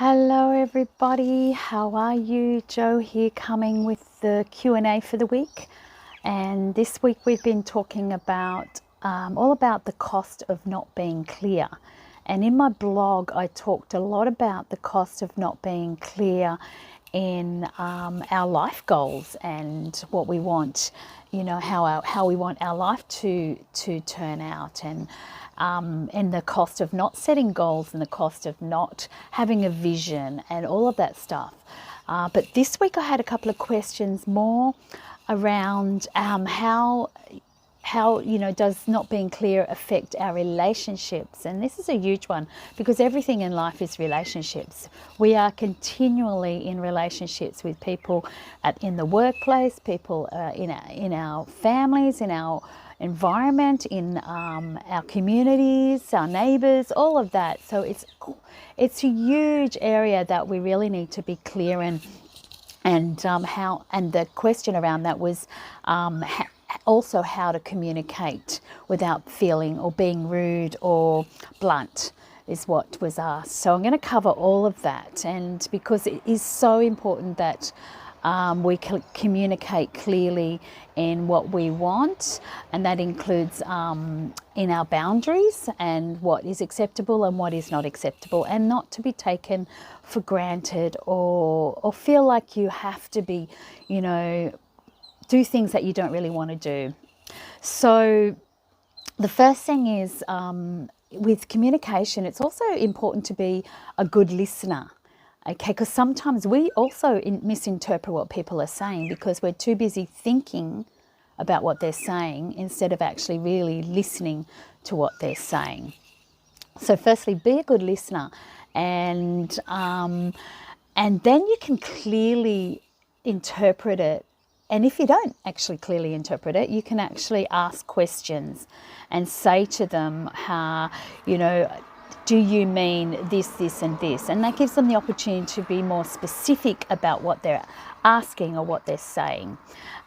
Hello everybody, how are you? Jo here, coming with the Q&A for the week. And this week we've been talking about all about the cost of not being clear. And in my blog I talked a lot about the cost of not being clear in our life goals and what we want, how we want our life to turn out, and the cost of not setting goals and the cost of not having a vision and all of that stuff. But this week I had a couple of questions more around how does not being clear affect our relationships. And this is a huge one because everything in life is relationships. We are continually in relationships with people in the workplace, people in our families, in our environment, in our communities, our neighbours, all of that. So it's a huge area that we really need to be clear in. And the question around that was also how to communicate without feeling or being rude or blunt is what was asked. So I'm going to cover all of that, and because it is so important that we communicate clearly in what we want, and that includes in our boundaries and what is acceptable and what is not acceptable, and not to be taken for granted or feel like you have to be, do things that you don't really want to do. So the first thing is with communication, it's also important to be a good listener. Okay, because sometimes we also misinterpret what people are saying because we're too busy thinking about what they're saying instead of actually really listening to what they're saying. So firstly, be a good listener, and then you can clearly interpret it. And if you don't actually clearly interpret it, you can actually ask questions and say to them, do you mean this, this and this? And that gives them the opportunity to be more specific about what they're asking or what they're saying.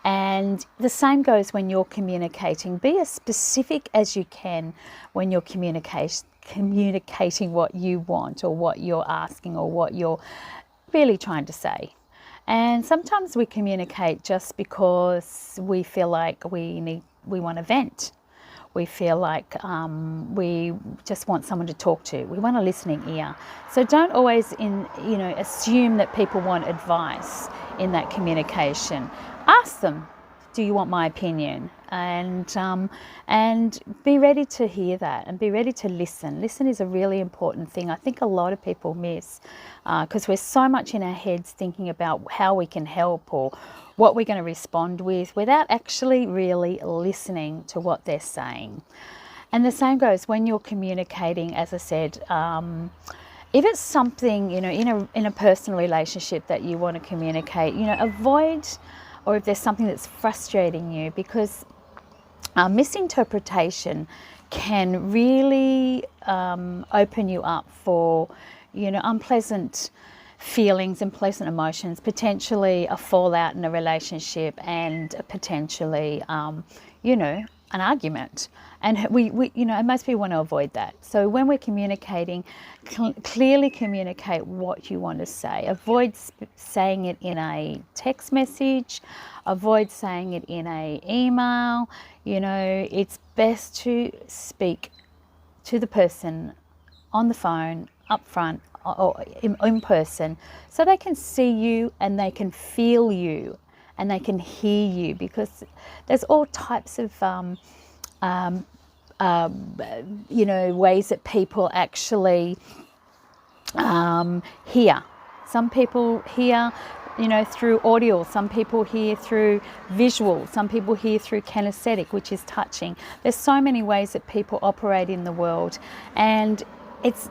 And the same goes when you're communicating. Be as specific as you can when you're communicating what you want or what you're asking or what you're really trying to say. And sometimes we communicate just because we feel like we want to vent. We feel like we just want someone to talk to. We want a listening ear. So don't always assume that people want advice in that communication. Ask them, do you want my opinion? And be ready to hear that and be ready to listen. Listen is a really important thing. I think a lot of people miss because we're so much in our heads thinking about how we can help or what we're going to respond with without actually really listening to what they're saying. And the same goes when you're communicating, as I said, if it's something, in a personal relationship that you want to communicate, avoid, or if there's something that's frustrating you, because misinterpretation can really open you up for, unpleasant feelings, unpleasant emotions, potentially a fallout in a relationship, and potentially, an argument. And we and most people want to avoid that. So when we're communicating, clearly communicate what you want to say. Avoid saying it in a text message. Avoid saying it in an email. It's best to speak to the person on the phone, up front, or in person, so they can see you and they can feel you and they can hear you, because there's all types of ways that people actually hear. Some people hear through audio, some people hear through visual, some people hear through kinesthetic, which is touching. There's so many ways that people operate in the world, and it's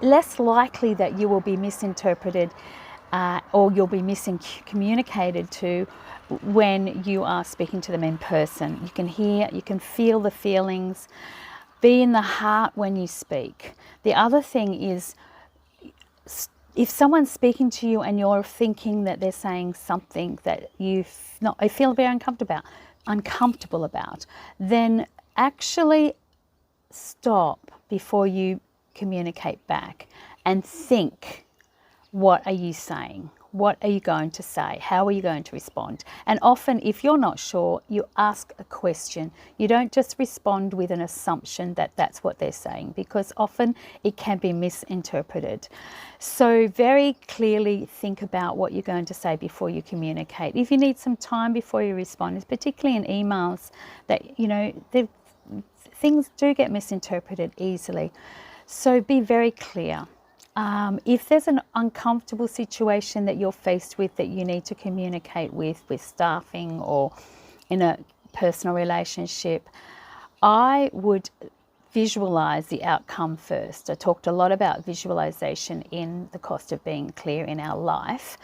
less likely that you will be misinterpreted or you'll be miscommunicated to when you are speaking to them in person. You can hear, you can feel the feelings. Be in the heart when you speak. The other thing is, if someone's speaking to you and you're thinking that they're saying something that you feel very uncomfortable about, then actually stop before you communicate back and think what are you saying? What are you going to say? How are you going to respond? And often, if you're not sure, you ask a question. You don't just respond with an assumption that that's what they're saying, because often it can be misinterpreted. So very clearly think about what you're going to say before you communicate. If you need some time before you respond, particularly in emails, that, you know, things do get misinterpreted easily. So be very clear. If there's an uncomfortable situation that you're faced with that you need to communicate with staffing or in a personal relationship, I would visualize the outcome first. I talked a lot about visualization in The Cost of Being Clear in Our Life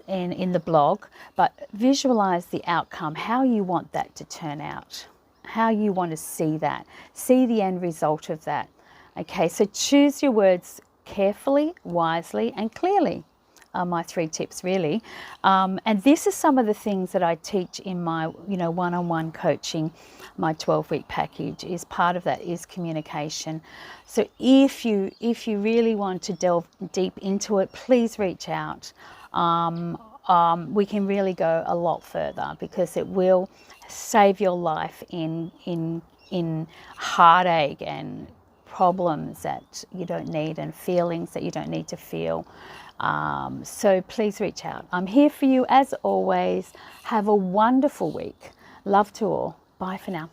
and in the blog, but visualize the outcome, how you want that to turn out, how you want to see that, see the end result of that. Okay, so choose your words carefully, wisely, and clearly are my 3 tips, really. And this is some of the things that I teach in my, one-on-one coaching. My 12-week package is part of that, is communication. So if you really want to delve deep into it, please reach out. We can really go a lot further, because it will save your life in heartache and problems that you don't need and feelings that you don't need to feel. So please reach out. I'm here for you as always. Have a wonderful week. Love to all. Bye for now.